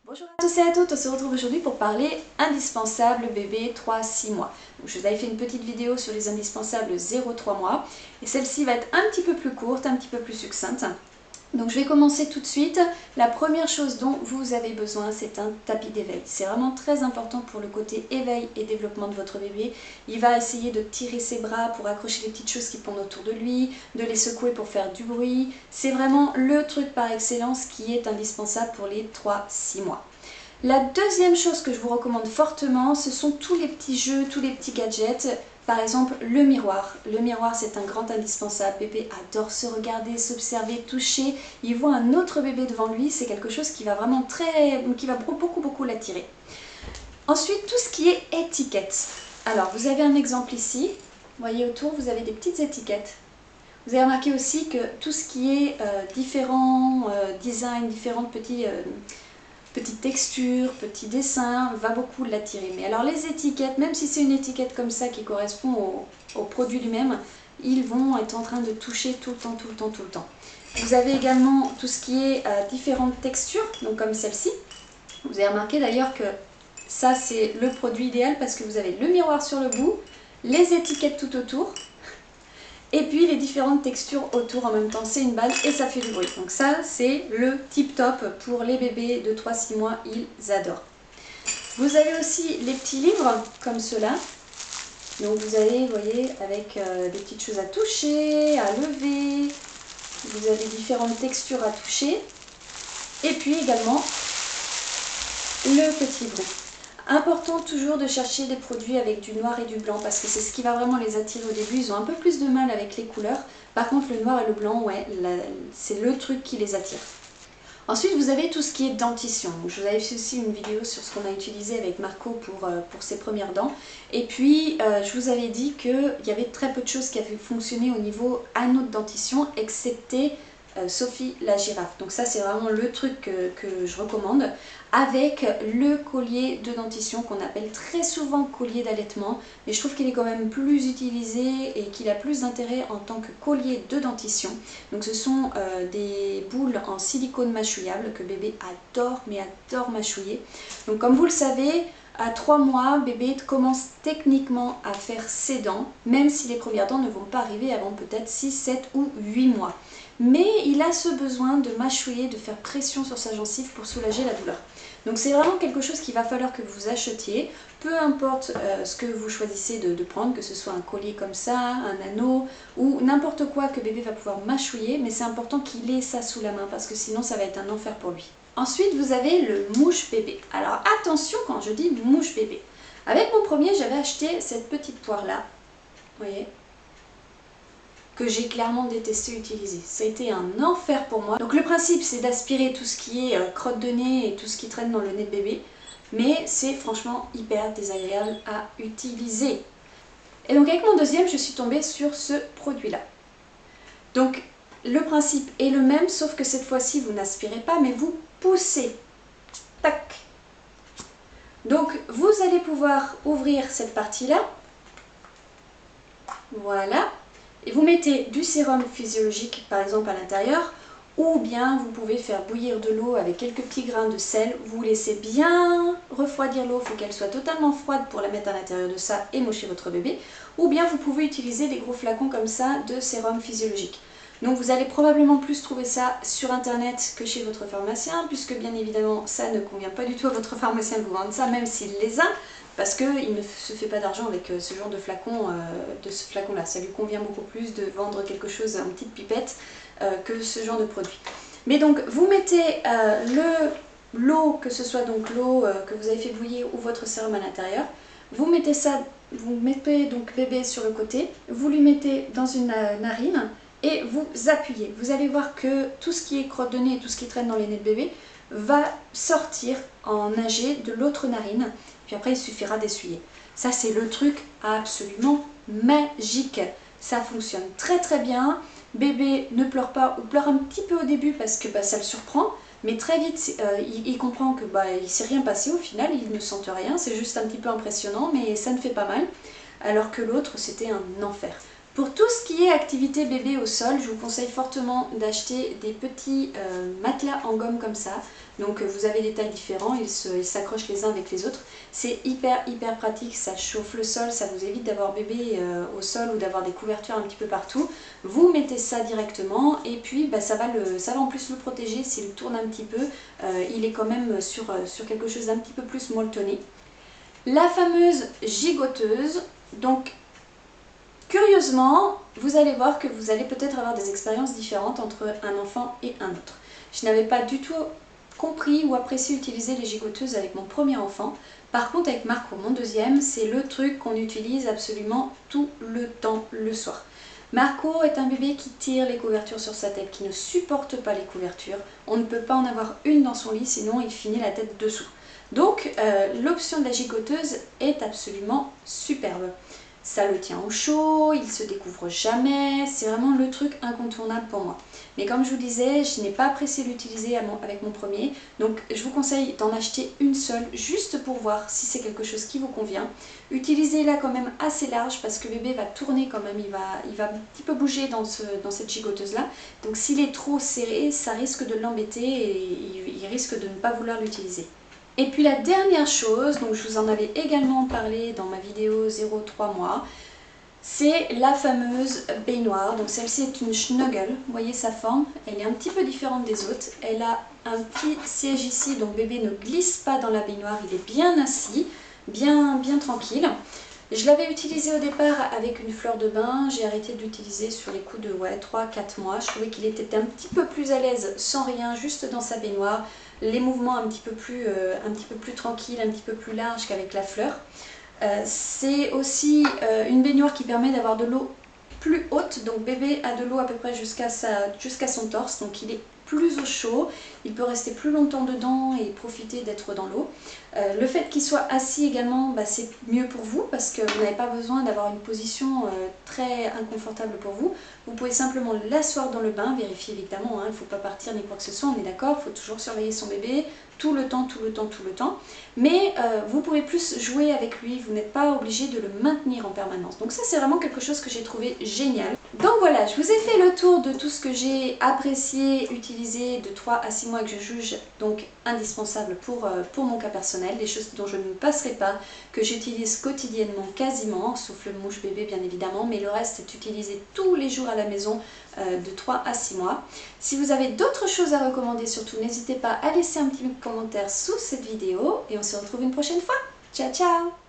Bonjour à tous et à toutes, on se retrouve aujourd'hui pour parler indispensable bébé 3-6 mois. Donc, je vous avais fait une petite vidéo sur les indispensables 0-3 mois et celle-ci va être un petit peu plus courte, un petit peu plus succincte. Donc je vais commencer tout de suite. La première chose dont vous avez besoin, c'est un tapis d'éveil. C'est vraiment très important pour le côté éveil et développement de votre bébé. Il va essayer de tirer ses bras pour accrocher les petites choses qui pendent autour de lui, de les secouer pour faire du bruit. C'est vraiment le truc par excellence qui est indispensable pour les 3-6 mois. La deuxième chose que je vous recommande fortement, ce sont tous les petits jeux, tous les petits gadgets. Par exemple, le miroir. Le miroir, c'est un grand indispensable. Bébé adore se regarder, s'observer, toucher. Il voit un autre bébé devant lui. C'est quelque chose qui va vraiment beaucoup l'attirer. Ensuite, tout ce qui est étiquette. Alors, vous avez un exemple ici. Vous voyez autour, vous avez des petites étiquettes. Vous avez remarqué aussi que tout ce qui est différents designs, différentes petites textures, petits dessins, va beaucoup l'attirer. Mais alors les étiquettes, même si c'est une étiquette comme ça qui correspond au produit lui-même, ils vont être en train de toucher tout le temps. Vous avez également tout ce qui est différentes textures, donc comme celle-ci. Vous avez remarqué d'ailleurs que ça c'est le produit idéal parce que vous avez le miroir sur le bout, les étiquettes tout autour, et puis les différentes textures autour en même temps, c'est une base et ça fait du bruit. Donc ça, c'est le tip top pour les bébés de 3-6 mois, ils adorent. Vous avez aussi les petits livres comme ceux-là. Donc vous avez, vous voyez, avec des petites choses à toucher, à lever. Vous avez différentes textures à toucher. Et puis également le petit bruit. Important toujours de chercher des produits avec du noir et du blanc parce que c'est ce qui va vraiment les attirer au début. Ils ont un peu plus de mal avec les couleurs. Par contre, le noir et le blanc, ouais, c'est le truc qui les attire. Ensuite, vous avez tout ce qui est dentition. Donc, je vous avais fait aussi une vidéo sur ce qu'on a utilisé avec Marco pour ses premières dents. Et puis, je vous avais dit qu'il y avait très peu de choses qui avaient fonctionné au niveau anneau de dentition, excepté Sophie la girafe. Donc ça, c'est vraiment le truc que je recommande. Avec le collier de dentition qu'on appelle très souvent collier d'allaitement. Mais je trouve qu'il est quand même plus utilisé et qu'il a plus d'intérêt en tant que collier de dentition. Donc ce sont des boules en silicone mâchouillable que bébé adore, mais adore mâchouiller. Donc comme vous le savez, à 3 mois, bébé commence techniquement à faire ses dents, même si les premières dents ne vont pas arriver avant peut-être 6, 7 ou 8 mois. Mais il a ce besoin de mâchouiller, de faire pression sur sa gencive pour soulager la douleur. Donc c'est vraiment quelque chose qu'il va falloir que vous achetiez, peu importe ce que vous choisissez de prendre, que ce soit un collier comme ça, un anneau ou n'importe quoi que bébé va pouvoir mâchouiller, mais c'est important qu'il ait ça sous la main parce que sinon ça va être un enfer pour lui. Ensuite vous avez le mouche bébé. Alors attention quand je dis mouche bébé. Avec mon premier j'avais acheté cette petite poire là, vous voyez, que j'ai clairement détesté utiliser. Ça a été un enfer pour moi. Donc le principe c'est d'aspirer tout ce qui est crotte de nez et tout ce qui traîne dans le nez de bébé, mais c'est franchement hyper désagréable à utiliser. Et donc avec mon deuxième, je suis tombée sur ce produit-là. Donc le principe est le même, sauf que cette fois-ci vous n'aspirez pas, mais vous poussez. Tac. Donc vous allez pouvoir ouvrir cette partie-là. Voilà. Et vous mettez du sérum physiologique par exemple à l'intérieur, ou bien vous pouvez faire bouillir de l'eau avec quelques petits grains de sel. Vous laissez bien refroidir l'eau, il faut qu'elle soit totalement froide pour la mettre à l'intérieur de ça et moucher votre bébé. Ou bien vous pouvez utiliser des gros flacons comme ça de sérum physiologique. Donc vous allez probablement plus trouver ça sur internet que chez votre pharmacien, puisque bien évidemment ça ne convient pas du tout à votre pharmacien de vous vendre ça, même s'il les a. Parce qu'il ne se fait pas d'argent avec ce genre de flacon là. Ça lui convient beaucoup plus de vendre quelque chose en petite pipette que ce genre de produit. Mais donc vous mettez l'eau, que ce soit donc l'eau que vous avez fait bouillir ou votre sérum à l'intérieur. Vous mettez ça, vous mettez donc bébé sur le côté, vous lui mettez dans une narine et vous appuyez. Vous allez voir que tout ce qui est crotte de nez et tout ce qui traîne dans les nez de bébé va sortir en nager de l'autre narine. Puis après, il suffira d'essuyer. Ça, c'est le truc absolument magique. Ça fonctionne très très bien. Bébé ne pleure pas, ou pleure un petit peu au début parce que ça le surprend. Mais très vite, il comprend que il ne s'est rien passé au final. Il ne sent rien. C'est juste un petit peu impressionnant, mais ça ne fait pas mal. Alors que l'autre, c'était un enfer. Pour tout ce qui est activité bébé au sol, je vous conseille fortement d'acheter des petits matelas en gomme comme ça. Donc vous avez des tailles différentes, ils s'accrochent les uns avec les autres. C'est hyper pratique, ça chauffe le sol, ça vous évite d'avoir bébé au sol ou d'avoir des couvertures un petit peu partout. Vous mettez ça directement et puis ça va en plus le protéger s'il tourne un petit peu. Il est quand même sur quelque chose d'un petit peu plus molletonné. La fameuse gigoteuse, donc curieusement, vous allez voir que vous allez peut-être avoir des expériences différentes entre un enfant et un autre. Je n'avais pas du tout compris ou apprécié utiliser les gigoteuses avec mon premier enfant. Par contre avec Marco, mon deuxième, c'est le truc qu'on utilise absolument tout le temps le soir. Marco est un bébé qui tire les couvertures sur sa tête, qui ne supporte pas les couvertures. On ne peut pas en avoir une dans son lit, sinon il finit la tête dessous. Donc l'option de la gigoteuse est absolument superbe. Ça le tient au chaud, il ne se découvre jamais, c'est vraiment le truc incontournable pour moi. Mais comme je vous disais, je n'ai pas apprécié l'utiliser avec mon premier, donc je vous conseille d'en acheter une seule, juste pour voir si c'est quelque chose qui vous convient. Utilisez-la quand même assez large, parce que bébé va tourner quand même, il va un petit peu bouger dans cette gigoteuse-là. Donc s'il est trop serré, ça risque de l'embêter et il risque de ne pas vouloir l'utiliser. Et puis la dernière chose, donc je vous en avais également parlé dans ma vidéo 0-3 mois, c'est la fameuse baignoire. Donc celle-ci est une snuggle, vous voyez sa forme, elle est un petit peu différente des autres. Elle a un petit siège ici, donc bébé ne glisse pas dans la baignoire, il est bien assis, bien tranquille. Je l'avais utilisé au départ avec une fleur de bain, j'ai arrêté de l'utiliser sur les coups de 3-4 mois. Je trouvais qu'il était un petit peu plus à l'aise sans rien, juste dans sa baignoire. Les mouvements un petit peu plus tranquilles, un petit peu plus larges qu'avec la fleur. C'est aussi une baignoire qui permet d'avoir de l'eau plus haute, donc bébé a de l'eau à peu près jusqu'à son torse, donc il est plus au chaud, il peut rester plus longtemps dedans et profiter d'être dans l'eau. Le fait qu'il soit assis également, c'est mieux pour vous parce que vous n'avez pas besoin d'avoir une position très inconfortable pour vous. Vous pouvez simplement l'asseoir dans le bain, vérifier évidemment, il ne faut pas partir ni quoi que ce soit, on est d'accord, il faut toujours surveiller son bébé tout le temps. Mais vous pouvez plus jouer avec lui, vous n'êtes pas obligé de le maintenir en permanence. Donc ça c'est vraiment quelque chose que j'ai trouvé génial. Donc voilà, je vous ai fait le tour de tout ce que j'ai apprécié utiliser de 3 à 6 mois que je juge donc indispensable pour mon cas personnel, des choses dont je ne passerai pas, que j'utilise quotidiennement quasiment, sauf le mouche bébé bien évidemment, mais le reste est utilisé tous les jours à la maison de 3 à 6 mois. Si vous avez d'autres choses à recommander, surtout n'hésitez pas à laisser un petit commentaire sous cette vidéo et on se retrouve une prochaine fois. Ciao ciao!